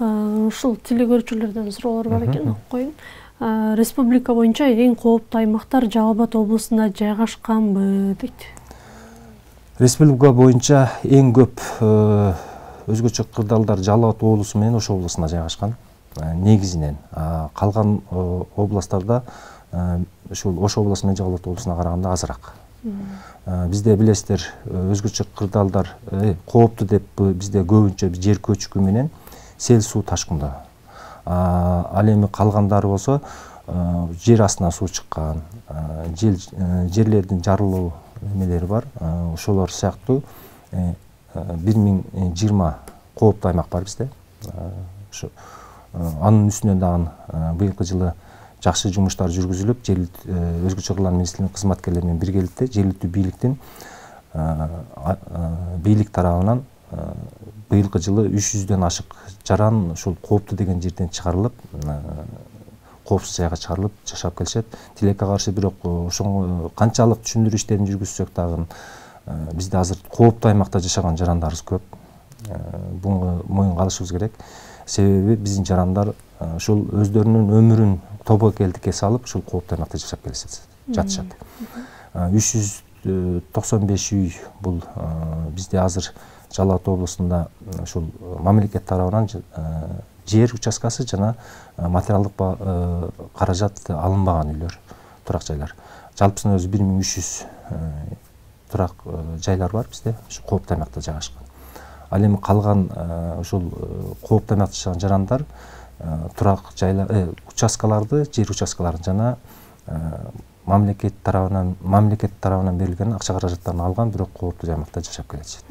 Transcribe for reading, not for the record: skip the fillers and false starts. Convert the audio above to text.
Ушул телекөрүүчүлөрдөн суроолор бар экен, окуп коеюн. Республика боюнча эң кооптуу аймактар Жалал Абад облусунда жайгашканбы дейт. Республика боюнча эң көп өзгөчө кырдаалдар Жалал Абад облусу менен Ош облусунда жайгашкан. Негизинен калган областтарда ушул Ош облусу менен Жалал Абад облусуна караганда азыраак. Бизде билесиздер, өзгөчө кырдаалдар кооптуу деп бизде көбүнчө жер көчкү менен сел суу ташкынды. Ал эми калгандары болсо жер астынан суу чыккан, жерлердин жарылуу немелери бар. Ошолор сыяктуу 1020 кооптуу аймак бар бизде. Анын үстүнөн дагы быйылкы жылы жакшы жумуштар жүргүзүлүп, өзгөчө кырлар министрлигинин кызматкерлери менен биргеликте жергиликтүү бийлик тарабынан быйылкы жылы 300дөн ашык жаран ушул кооптуу деген жерден чыгарылып, коопсуз жайга чыгарылып жашап келишет. Тилекке каршы бирок ошого канчалык түшүндүрүү иштерин жүргүзсөк дагы бизде азыр кооптуу аймакта жашаган жарандарыбыз көп. Буга моюнга алышыбыз керек. Себеби биздин жарандар ушул өздөрүнүн өмүрүн тобокелдикке салып, ушул кооптуу аймакта жашап жатышат. 395 үй бул бизде азыр Жалал Абад облусунда ушул мамлекет тарабынан жер участкасы жана материалдык каражат алынбаган үйлөр, турак жайлар. Жалпысынан өзү 1300 турак жайлар бар бизде, ушу кооптуу аймакта жайгашкан. Ал эми калган ушул кооптуу аймакта жашаган жарандар турак жайлар, участкаларды, жер участкаларын жана мамлекет тарабынан берилген акча каражаттарын алган, бирок кооптуу аймакта жашап келет.